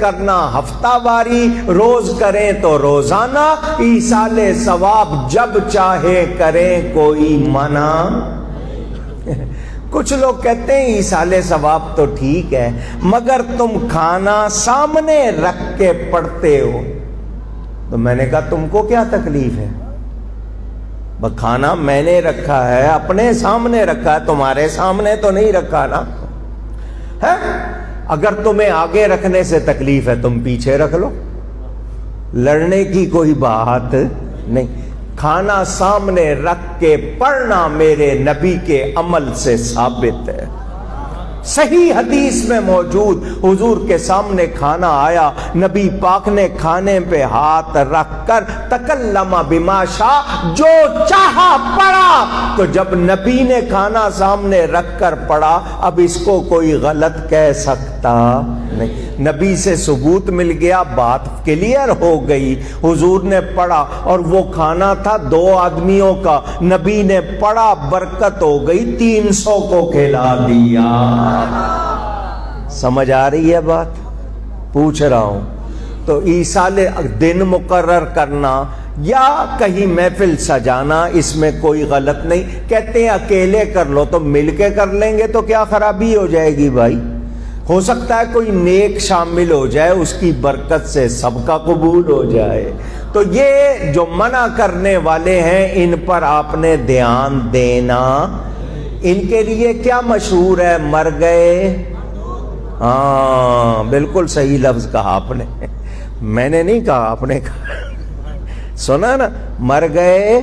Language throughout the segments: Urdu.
کرنا ہفتہ واری، روز کریں تو روزانہ، ایصال ثواب جب چاہے کریں کوئی منع۔ کچھ لوگ کہتے ہیں ایصال ثواب تو ٹھیک ہے، مگر تم کھانا سامنے رکھ کے پڑھتے ہو۔ تو میں نے کہا تم کو کیا تکلیف ہے؟ کھانا میں نے رکھا ہے، اپنے سامنے رکھا ہے، تمہارے سامنے تو نہیں رکھا نا ہے؟ اگر تمہیں آگے رکھنے سے تکلیف ہے تم پیچھے رکھ لو، لڑنے کی کوئی بات نہیں۔ کھانا سامنے رکھ کے پڑھنا میرے نبی کے عمل سے ثابت ہے۔ صحیح حدیث میں موجود، حضور کے سامنے کھانا آیا، نبی پاک نے کھانے پہ ہاتھ رکھ کر تکلم بما شاء، جو چاہا پڑھا۔ تو جب نبی نے کھانا سامنے رکھ کر پڑھا، اب اس کو کوئی غلط کہہ سکتا نہیں۔ نبی سے ثبوت مل گیا، بات کلیئر ہو گئی۔ حضور نے پڑھا اور وہ کھانا تھا 2 آدمیوں کا، نبی نے پڑھا، برکت ہو گئی، 300 کو کھلا دیا۔ سمجھ آ رہی ہے بات؟ پوچھ رہا ہوں۔ تو ایصال دن مقرر کرنا یا کہیں محفل سجانا، اس میں کوئی غلط نہیں۔ کہتے ہیں اکیلے کر لو، تو مل کے کر لیں گے تو کیا خرابی ہو جائے گی بھائی؟ ہو سکتا ہے کوئی نیک شامل ہو جائے، اس کی برکت سے سب کا قبول ہو جائے۔ تو یہ جو منع کرنے والے ہیں ان پر آپ نے دھیان دینا۔ ان کے لیے کیا مشہور ہے؟ مر گئے، ہاں بالکل صحیح لفظ کہا آپ نے، میں نے نہیں کہا، آپ نے کہا، سنا نا، مر گئے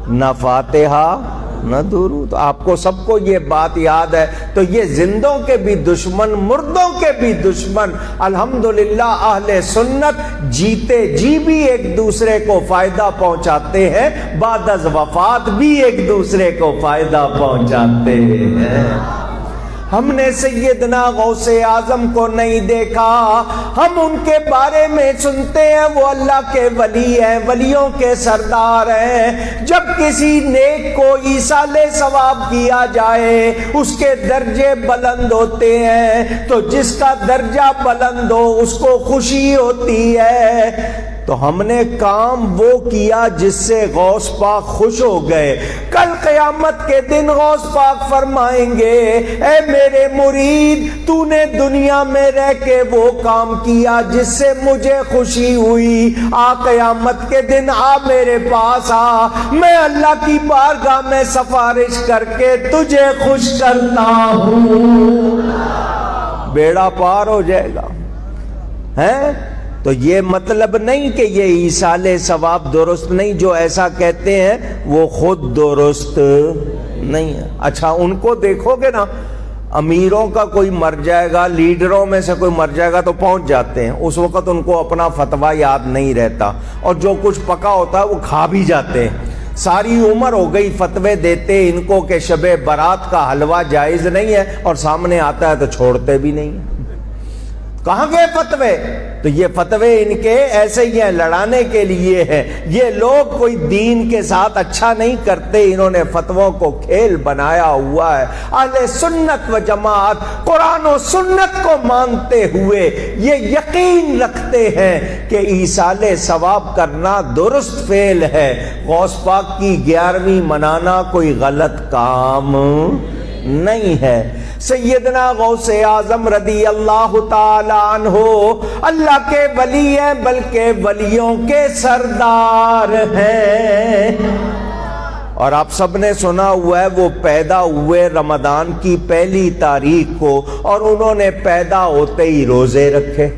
نہ فاتحہ نہ درود۔ آپ کو سب کو یہ بات یاد ہے۔ تو یہ زندوں کے بھی دشمن، مردوں کے بھی دشمن، الحمدللہ اہل سنت جیتے جی بھی ایک دوسرے کو فائدہ پہنچاتے ہیں، بعد از وفات بھی ایک دوسرے کو فائدہ پہنچاتے ہیں۔ ہم نے سیدنا غوث اعظم کو نہیں دیکھا، ہم ان کے بارے میں سنتے ہیں وہ اللہ کے ولی ہیں، ولیوں کے سردار ہیں۔ جب کسی نیک کو ایصال ثواب کیا جائے اس کے درجے بلند ہوتے ہیں، تو جس کا درجہ بلند ہو اس کو خوشی ہوتی ہے۔ تو ہم نے کام وہ کیا جس سے غوث پاک خوش ہو گئے۔ کل قیامت کے دن غوث پاک فرمائیں گے، اے میرے مرید، تو نے دنیا میں رہ کے وہ کام کیا جس سے مجھے خوشی ہوئی، آ قیامت کے دن آ میرے پاس آ، میں اللہ کی بارگاہ میں سفارش کر کے تجھے خوش کرتا ہوں۔ بیڑا پار ہو جائے گا، ہیں؟ تو یہ مطلب نہیں کہ یہ ایصال ثواب درست نہیں، جو ایسا کہتے ہیں وہ خود درست نہیں ہے۔ اچھا ان کو دیکھو گے نا، امیروں کا کوئی مر جائے گا، لیڈروں میں سے کوئی مر جائے گا تو پہنچ جاتے ہیں، اس وقت ان کو اپنا فتویٰ یاد نہیں رہتا، اور جو کچھ پکا ہوتا ہے وہ کھا بھی جاتے ہیں۔ ساری عمر ہو گئی فتوے دیتے ان کو کہ شب برات کا حلوہ جائز نہیں ہے، اور سامنے آتا ہے تو چھوڑتے بھی نہیں ہیں۔ کہاں گئے فتوے؟ تو یہ فتوے ان کے ایسے ہی ہیں، لڑانے کے لیے ہیں۔ یہ لوگ کوئی دین کے ساتھ اچھا نہیں کرتے، انہوں نے فتووں کو کھیل بنایا ہوا ہے۔ اہل سنت و جماعت قرآن و سنت کو مانتے ہوئے یہ یقین رکھتے ہیں کہ ایصال ثواب کرنا درست فعل ہے۔ غوث پاک کی 11ویں منانا کوئی غلط کام نہیں ہے۔ سیدنا غوث اعظم رضی اللہ تعالی عنہ اللہ کے ولی ہیں، بلکہ ولیوں کے سردار ہیں۔ اور آپ سب نے سنا ہوا ہے وہ پیدا ہوئے رمضان کی 1 تاریخ کو، اور انہوں نے پیدا ہوتے ہی روزے رکھے۔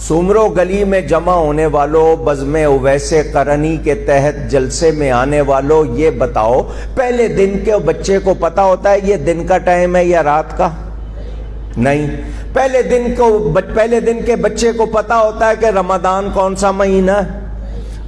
سومرو گلی میں جمع ہونے والوں، بزم اویس قرنی کے تحت جلسے میں آنے والوں، یہ بتاؤ پہلے دن کے بچے کو پتا ہوتا ہے یہ دن کا ٹائم ہے یا رات کا؟ نہیں۔ پہلے دن کے بچے کو پتا ہوتا ہے کہ رمضان کون سا مہینہ ہے؟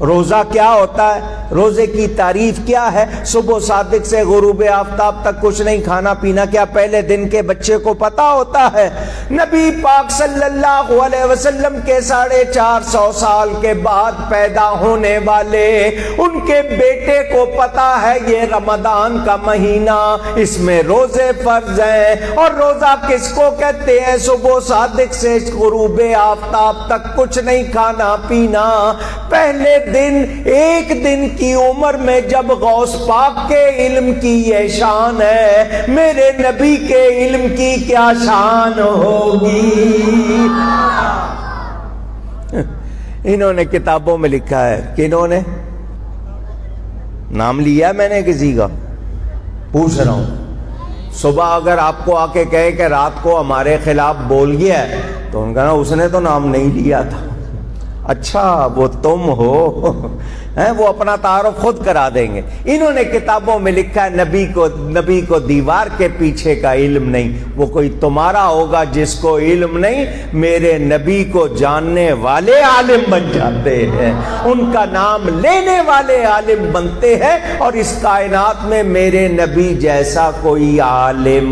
روزہ کیا ہوتا ہے؟ روزے کی تعریف کیا ہے؟ صبح صادق سے غروب آفتاب تک کچھ نہیں کھانا پینا. کیا پہلے دن کے بچے کو پتا ہوتا ہے؟ نبی پاک صلی اللہ علیہ وسلم کے 450 سال کے بعد پیدا ہونے والے ان کے بیٹے کو پتا ہے یہ رمضان کا مہینہ، اس میں روزے فرض ہیں. اور روزہ کس کو کہتے ہیں؟ صبح صادق سے غروب آفتاب تک کچھ نہیں کھانا پینا. پہلے دن، ایک دن کی عمر میں جب غوث پاک کے علم کی یہ شان ہے، میرے نبی کے علم کی کیا شان ہوگی؟ انہوں نے کتابوں میں لکھا ہے. کنہوں نے؟ نام لیا میں نے کسی کا؟ پوچھ رہا ہوں. صبح اگر آپ کو آ کے کہے کہ رات کو ہمارے خلاف بول گیا ہے تو ان کا نا اس نے تو نام نہیں لیا تھا. اچھا وہ تم ہو، وہ اپنا تعارف خود کرا دیں گے. انہوں نے کتابوں میں لکھا ہے نبی کو دیوار کے پیچھے کا علم نہیں. وہ کوئی تمہارا ہوگا جس کو علم نہیں، میرے نبی کو جاننے والے عالم بن جاتے ہیں، ان کا نام لینے والے عالم بنتے ہیں. اور اس کائنات میں میرے نبی جیسا کوئی عالم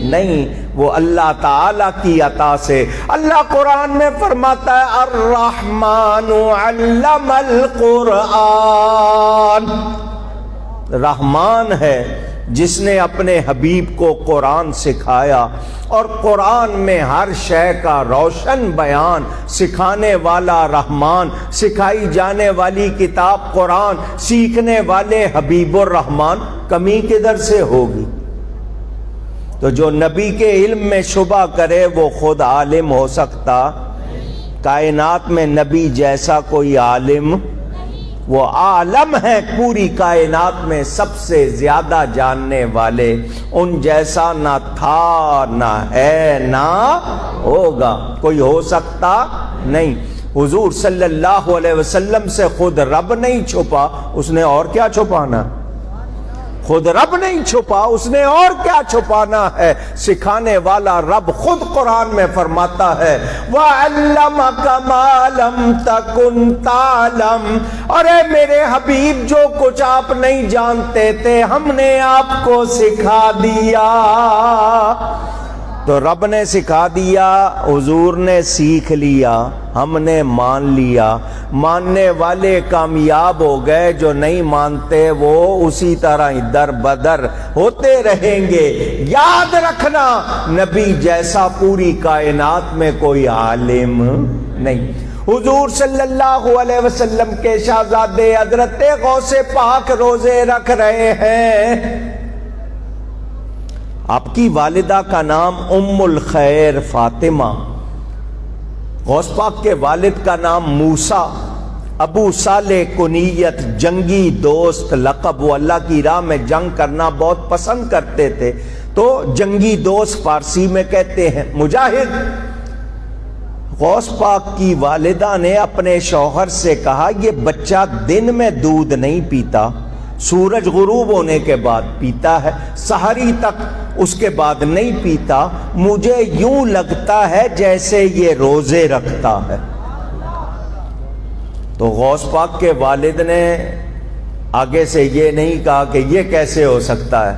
نہیں. وہ اللہ تعالی کی عطا سے. اللہ قرآن میں فرماتا ہے الرحمن علم القرآن. رحمان ہے جس نے اپنے حبیب کو قرآن سکھایا، اور قرآن میں ہر شے کا روشن بیان. سکھانے والا رحمان، سکھائی جانے والی کتاب قرآن، سیکھنے والے حبیب الرحمان. کمی کدھر سے ہوگی؟ تو جو نبی کے علم میں شبہ کرے وہ خود عالم ہو سکتا؟ کائنات میں نبی جیسا کوئی عالم، وہ عالم ہے پوری کائنات میں سب سے زیادہ جاننے والے. ان جیسا نہ تھا، نہ ہے، نہ ہوگا. کوئی ہو سکتا نہیں. حضور صلی اللہ علیہ وسلم سے خود رب نہیں چھپا، اس نے اور کیا چھپانا؟ خود رب نہیں چھپا، اس نے اور کیا چھپانا ہے؟ سکھانے والا رب خود قرآن میں فرماتا ہے وَعَلَّمَكَ مَا لَمْ تَكُنْ تَعْلَمْ. اور اے میرے حبیب، جو کچھ آپ نہیں جانتے تھے ہم نے آپ کو سکھا دیا. تو رب نے سکھا دیا، حضور نے سیکھ لیا، ہم نے مان لیا. ماننے والے کامیاب ہو گئے، جو نہیں مانتے وہ اسی طرح در بدر ہوتے رہیں گے. یاد رکھنا نبی جیسا پوری کائنات میں کوئی عالم نہیں. حضور صلی اللہ علیہ وسلم کے شہزادے حضرت غوث پاک روزے رکھ رہے ہیں. آپ کی والدہ کا نام ام الخیر فاطمہ، غوث پاک کے والد کا نام موسیٰ. ابو صالح کنیت، جنگی دوست لقب. وہ اللہ کی راہ میں جنگ کرنا بہت پسند کرتے تھے، تو جنگی دوست فارسی میں کہتے ہیں مجاہد. غوث پاک کی والدہ نے اپنے شوہر سے کہا یہ بچہ دن میں دودھ نہیں پیتا، سورج غروب ہونے کے بعد پیتا ہے، سحری تک اس کے بعد نہیں پیتا. مجھے یوں لگتا ہے جیسے یہ روزے رکھتا ہے. تو غوث پاک کے والد نے آگے سے یہ نہیں کہا کہ یہ کیسے ہو سکتا ہے،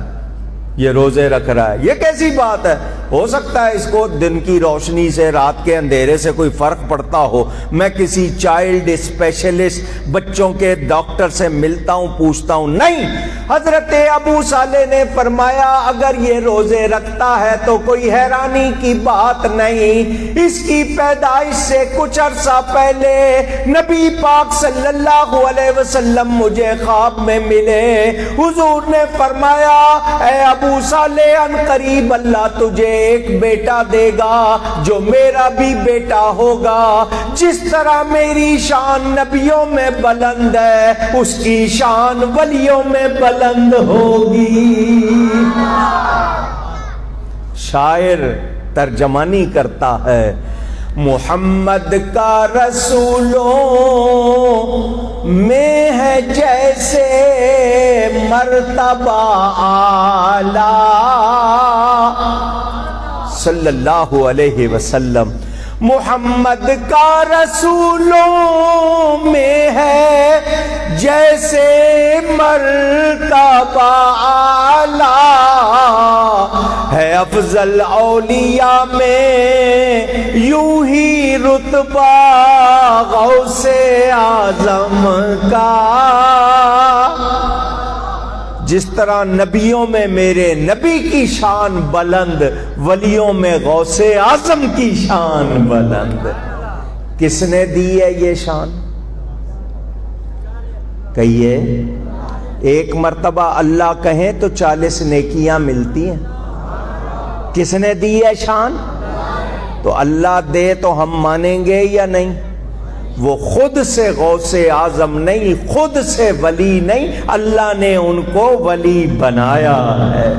یہ روزے رکھ رہا ہے، یہ کیسی بات ہے. ہو سکتا ہے اس کو دن کی روشنی سے رات کے اندھیرے سے کوئی فرق پڑتا ہو، میں کسی چائلڈ اسپیشلسٹ بچوں کے ڈاکٹر سے ملتا ہوں، پوچھتا ہوں. نہیں، حضرت ابو صالح نے فرمایا اگر یہ روزے رکھتا ہے تو کوئی حیرانی کی بات نہیں. اس کی پیدائش سے کچھ عرصہ پہلے نبی پاک صلی اللہ علیہ وسلم مجھے خواب میں ملے. حضور نے فرمایا اے ابو صالح، ان قریب اللہ تجھے ایک بیٹا دے گا جو میرا بھی بیٹا ہوگا. جس طرح میری شان نبیوں میں بلند ہے اس کی شان ولیوں میں بلند ہوگی. شاعر ترجمانی کرتا ہے محمد کا رسولوں میں ہے جیسے مرتبہ اعلیٰ صلی اللہ علیہ وسلم. محمد کا رسولوں میں ہے جیسے مرتبہ اعلیٰ، ہے افضل اولیاء میں یوں ہی رتبہ غوث اعظم کا۔ جس طرح نبیوں میں میرے نبی کی شان بلند، ولیوں میں غوث اعظم کی شان بلند۔ کس نے دی ہے یہ شان؟ کہیے۔ ایک مرتبہ اللہ کہیں تو 40 نیکیاں ملتی ہیں۔ کس نے دی ہے شان؟ تو اللہ دے تو ہم مانیں گے یا نہیں؟ وہ خود سے غوث اعظم نہیں، خود سے ولی نہیں، اللہ نے ان کو ولی بنایا ہے۔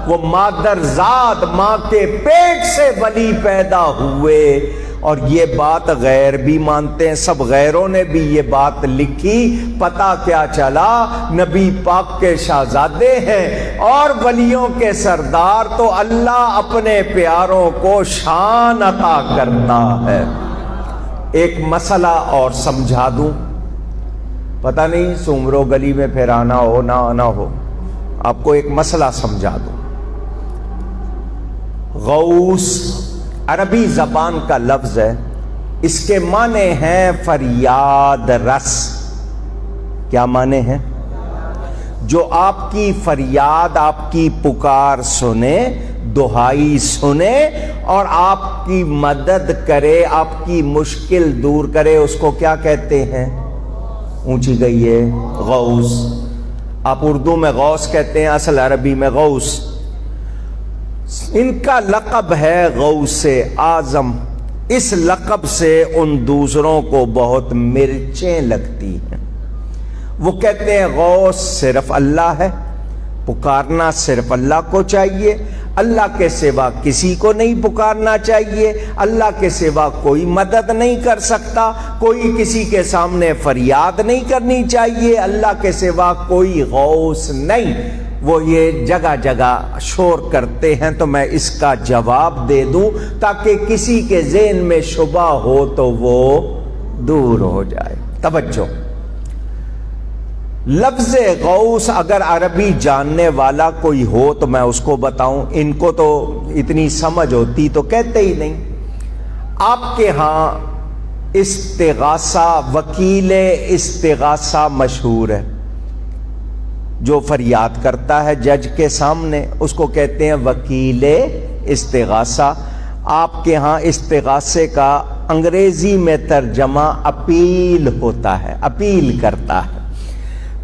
وہ مادر ذات ماں کے پیٹ سے ولی پیدا ہوئے، اور یہ بات غیر بھی مانتے ہیں، سب غیروں نے بھی یہ بات لکھی۔ پتہ کیا چلا؟ نبی پاک کے شہزادے ہیں اور ولیوں کے سردار، تو اللہ اپنے پیاروں کو شان عطا کرتا ہے۔ ایک مسئلہ اور سمجھا دوں، پتہ نہیں سومرو گلی میں پھر آنا ہو نہ آنا ہو، آپ کو ایک مسئلہ سمجھا دوں۔ غوث عربی زبان کا لفظ ہے، اس کے معنی ہیں فریاد رس۔ کیا معنی ہیں؟ جو آپ کی فریاد، آپ کی پکار سنے، دہائی سنے اور آپ کی مدد کرے، آپ کی مشکل دور کرے، اس کو کیا کہتے ہیں؟ اونچی گئی ہے غوث۔ آپ اردو میں غوث کہتے ہیں، اصل عربی میں غوث۔ ان کا لقب ہے غوث اعظم۔ اس لقب سے ان دوسروں کو بہت مرچیں لگتی ہیں۔ وہ کہتے ہیں غوث صرف اللہ ہے، پکارنا صرف اللہ کو چاہیے، اللہ کے سوا کسی کو نہیں پکارنا چاہیے، اللہ کے سوا کوئی مدد نہیں کر سکتا، کوئی کسی کے سامنے فریاد نہیں کرنی چاہیے، اللہ کے سوا کوئی غوث نہیں۔ وہ یہ جگہ جگہ شور کرتے ہیں، تو میں اس کا جواب دے دوں تاکہ کسی کے ذہن میں شبہ ہو تو وہ دور ہو جائے۔ توجہ، لفظ غوث اگر عربی جاننے والا کوئی ہو تو میں اس کو بتاؤں، ان کو تو اتنی سمجھ ہوتی تو کہتے ہی نہیں۔ آپ کے ہاں استغاثہ، وکیل استغاثہ مشہور ہے، جو فریاد کرتا ہے جج کے سامنے، اس کو کہتے ہیں وکیل استغاثہ۔ آپ کے ہاں استغاثے کا انگریزی میں ترجمہ اپیل ہوتا ہے، اپیل کرتا ہے۔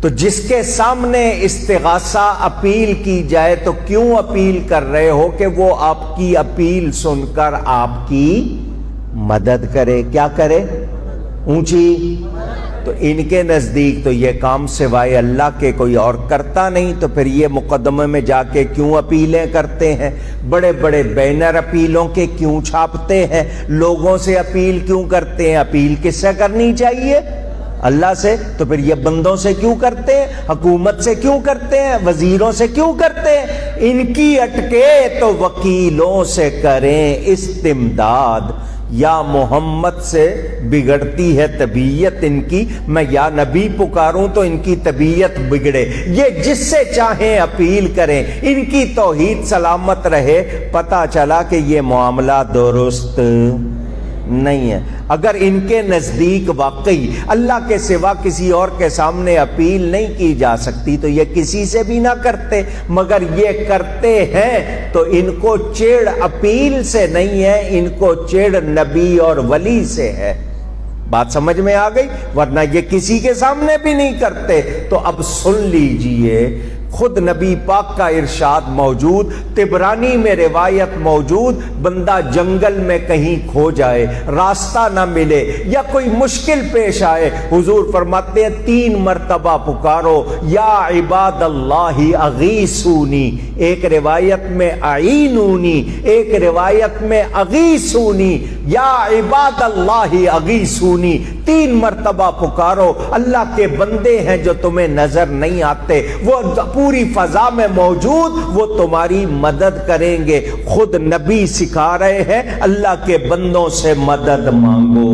تو جس کے سامنے استغاثہ اپیل کی جائے تو کیوں اپیل کر رہے ہو؟ کہ وہ آپ کی اپیل سن کر آپ کی مدد کرے۔ کیا کرے؟ اونچی۔ تو ان کے نزدیک تو یہ کام سوائے اللہ کے کوئی اور کرتا نہیں، تو پھر یہ مقدمے میں جا کے کیوں اپیلیں کرتے ہیں؟ بڑے بڑے بینر اپیلوں کے کیوں چھاپتے ہیں؟ لوگوں سے اپیل کیوں کرتے ہیں؟ اپیل کس سے کرنی چاہیے؟ اللہ سے۔ تو پھر یہ بندوں سے کیوں کرتے ہیں؟ حکومت سے کیوں کرتے ہیں؟ وزیروں سے کیوں کرتے ہیں؟ ان کی اٹکے تو وکیلوں سے کریں استمداد۔ یا محمد سے بگڑتی ہے طبیعت ان کی، میں یا نبی پکاروں تو ان کی طبیعت بگڑے۔ یہ جس سے چاہیں اپیل کریں، ان کی توحید سلامت رہے۔ پتہ چلا کہ یہ معاملہ درست نہیں ہے۔ اگر ان کے نزدیک واقعی اللہ کے سوا کسی اور کے سامنے اپیل نہیں کی جا سکتی تو یہ کسی سے بھی نہ کرتے، مگر یہ کرتے ہیں تو ان کو چیڑ اپیل سے نہیں ہے، ان کو چیڑ نبی اور ولی سے ہے۔ بات سمجھ میں آ گئی؟ ورنہ یہ کسی کے سامنے بھی نہیں کرتے۔ تو اب سن لیجئے، خود نبی پاک کا ارشاد موجود، طبرانی میں روایت موجود، بندہ جنگل میں کہیں کھو جائے، راستہ نہ ملے یا کوئی مشکل پیش آئے، حضور فرماتے ہیں 3 مرتبہ پکارو، یا عباد اللہ اغیثونی، ایک روایت میں اعینونی، ایک روایت میں اغیثونی، یا عباد اللہ اغیثونی، 3 مرتبہ پکارو۔ اللہ کے بندے ہیں جو تمہیں نظر نہیں آتے، وہ پوری فضا میں موجود، وہ تمہاری مدد کریں گے۔ خود نبی سکھا رہے ہیں اللہ کے بندوں سے مدد مانگو،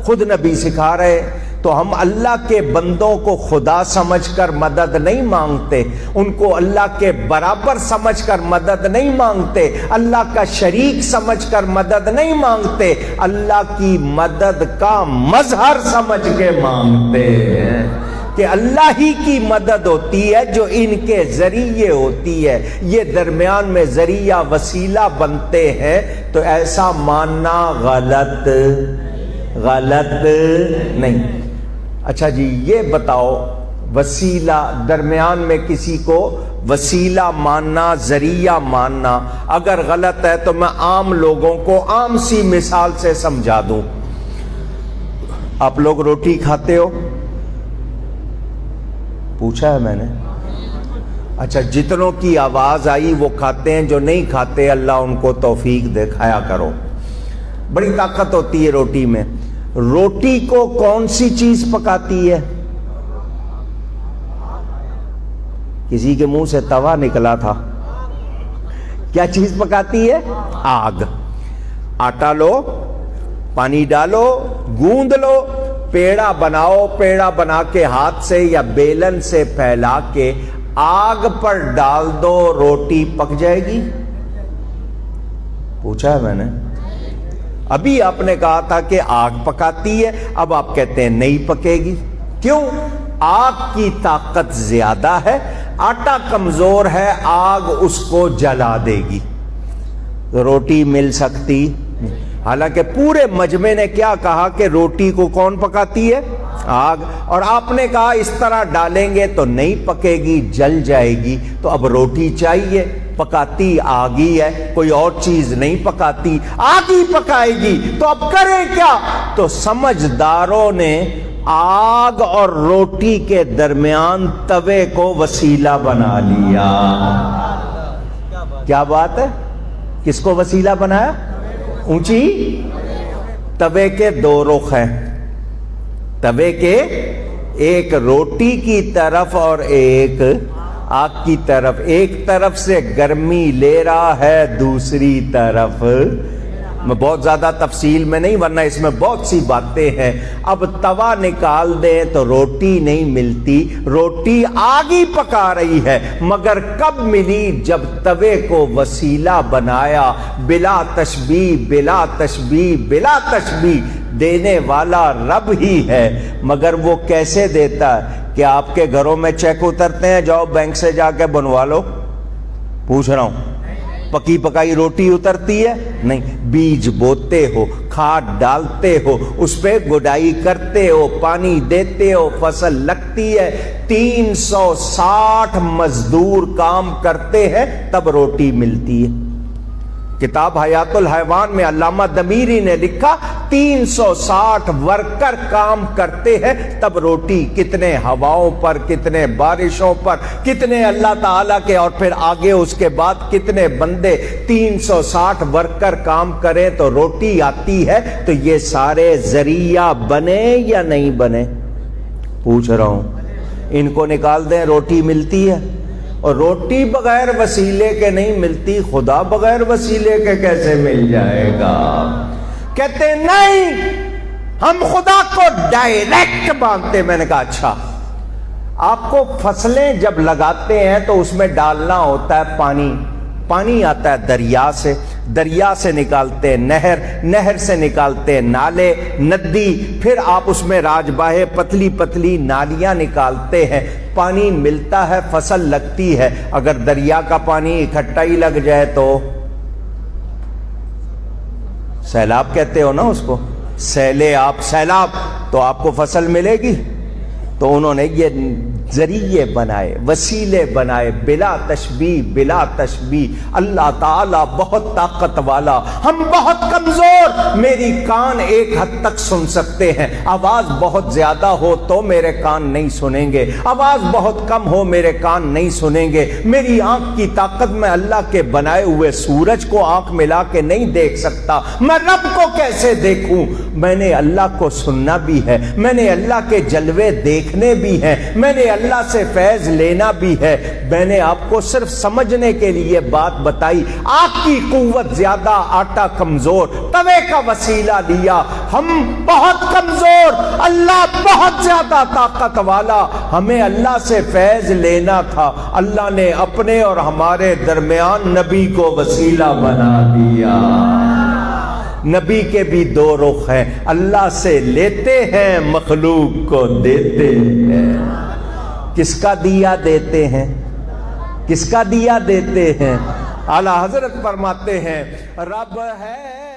خود نبی سکھا رہے ہیں۔ تو ہم اللہ کے بندوں کو خدا سمجھ کر مدد نہیں مانگتے، ان کو اللہ کے برابر سمجھ کر مدد نہیں مانگتے، اللہ کا شریک سمجھ کر مدد نہیں مانگتے، اللہ کی مدد کا مظہر سمجھ کے مانگتے ہیں کہ اللہ ہی کی مدد ہوتی ہے جو ان کے ذریعے ہوتی ہے، یہ درمیان میں ذریعہ وسیلہ بنتے ہیں۔ تو ایسا ماننا غلط نہیں۔ اچھا جی یہ بتاؤ، وسیلہ درمیان میں کسی کو وسیلہ ماننا، ذریعہ ماننا اگر غلط ہے تو میں عام لوگوں کو عام سی مثال سے سمجھا دوں۔ آپ لوگ روٹی کھاتے ہو؟ پوچھا ہے میں نے؟ اچھا، جتنوں کی آواز آئی وہ کھاتے ہیں، جو نہیں کھاتے اللہ ان کو توفیق دے کھایا کرو۔ بڑی طاقت ہوتی ہے روٹی میں۔ روٹی کو کون سی چیز پکاتی ہے؟ کسی کے منہ سے توا نکلا تھا، کیا چیز پکاتی ہے؟ آگ۔ آٹا لو، پانی ڈالو، گوندھ لو، پیڑا بناؤ، پیڑا بنا کے ہاتھ سے یا بیلن سے پھیلا کے آگ پر ڈال دو، روٹی پک جائے گی؟ پوچھا ہے میں نے؟ ابھی آپ نے کہا تھا کہ آگ پکاتی ہے، اب آپ کہتے ہیں نہیں پکے گی۔ کیوں؟ آگ کی طاقت زیادہ ہے، آٹا کمزور ہے، آگ اس کو جلا دے گی، روٹی مل سکتی؟ حالانکہ پورے مجمع نے کیا کہا کہ روٹی کو کون پکاتی ہے؟ آگ۔ اور آپ نے کہا اس طرح ڈالیں گے تو نہیں پکے گی، جل جائے گی۔ تو اب روٹی چاہیے، پکاتی آگ ہی ہے، کوئی اور چیز نہیں پکاتی، آگ ہی پکائے گی۔ تو اب کریں کیا؟ تو سمجھداروں نے آگ اور روٹی کے درمیان توے کو وسیلہ بنا لیا۔ کیا بات ہے؟ کس کو وسیلہ بنایا؟ اونچی توے کے دو رخ ہیں، توے کے ایک روٹی کی طرف اور ایک آگ کی طرف، ایک طرف سے گرمی لے رہا ہے، دوسری طرف میں بہت زیادہ تفصیل میں نہیں، ورنہ اس میں بہت سی باتیں ہیں۔ اب توا نکال دیں تو روٹی نہیں ملتی، روٹی آگ ہی پکا رہی ہے، مگر کب ملی؟ جب توے کو وسیلہ بنایا۔ بلا تشبیہ، بلا تشبیہ، بلا تشبیہ، دینے والا رب ہی ہے، مگر وہ کیسے دیتا ہے؟ کہ آپ کے گھروں میں چیک اترتے ہیں، جاؤ بینک سے جا کے بنوا لو؟ پوچھ رہا ہوں، پکی پکائی روٹی اترتی ہے؟ نہیں۔ بیج بوتے ہو، کھاد ڈالتے ہو، اس پہ گڈائی کرتے ہو، پانی دیتے ہو، فصل لگتی ہے، 360 مزدور کام کرتے ہیں تب روٹی ملتی ہے۔ کتاب حیات الحیوان میں علامہ دمیری نے لکھا 360 ورکر کام کرتے ہیں تب روٹی، کتنے ہواؤں پر، کتنے بارشوں پر، کتنے اللہ تعالیٰ کے، اور پھر آگے اس کے بعد کتنے بندے 360 ورکر کام کریں تو روٹی آتی ہے۔ تو یہ سارے ذریعہ بنے یا نہیں بنے؟ پوچھ رہا ہوں، ان کو نکال دیں روٹی ملتی ہے؟ اور روٹی بغیر وسیلے کے نہیں ملتی، خدا بغیر وسیلے کے کیسے مل جائے گا؟ کہتے نہیں، ہم خدا کو ڈائریکٹ مانتے۔ میں نے کہا اچھا، آپ کو فصلیں جب لگاتے ہیں تو اس میں ڈالنا ہوتا ہے پانی، پانی آتا ہے دریا سے، دریا سے نکالتے ہیں نہر، نہر سے نکالتے ہیں نالے، ندی، پھر آپ اس میں راجباہے، پتلی پتلی نالیاں نکالتے ہیں، پانی ملتا ہے، فصل لگتی ہے۔ اگر دریا کا پانی اکٹھا ہی لگ جائے تو سیلاب کہتے ہو نا اس کو، سیلاب، تو آپ کو فصل ملے گی؟ تو انہوں نے یہ ذریعے بنائے، وسیلے بنائے، بلا تشبیہ، بلا تشبیہ۔ اللہ تعالیٰ بہت طاقت والا، ہم بہت کمزور، میری کان ایک حد تک سن سکتے ہیں، آواز بہت زیادہ ہو تو میرے کان نہیں سنیں گے، آواز بہت کم ہو میرے کان نہیں سنیں گے، میری آنکھ کی طاقت میں اللہ کے بنائے ہوئے سورج کو آنکھ ملا کے نہیں دیکھ سکتا، میں رب کو کیسے دیکھوں؟ میں نے اللہ کو سننا بھی ہے، میں نے اللہ کے جلوے دیکھنے سیکھنے بھی ہیں، میں نے اللہ سے فیض لینا بھی ہے۔ میں نے آپ کو صرف سمجھنے کے لیے بات بتائی، آگ کی قوت زیادہ، آٹا کمزور، توے کا وسیلہ لیا۔ ہم بہت کمزور، اللہ بہت زیادہ طاقت والا، ہمیں اللہ سے فیض لینا تھا، اللہ نے اپنے اور ہمارے درمیان نبی کو وسیلہ بنا دیا۔ نبی کے بھی دو رخ ہیں، اللہ سے لیتے ہیں، مخلوق کو دیتے ہیں۔ کس کا دیا دیتے ہیں؟ کس کا دیا دیتے ہیں؟ اعلیٰ حضرت فرماتے ہیں رب ہے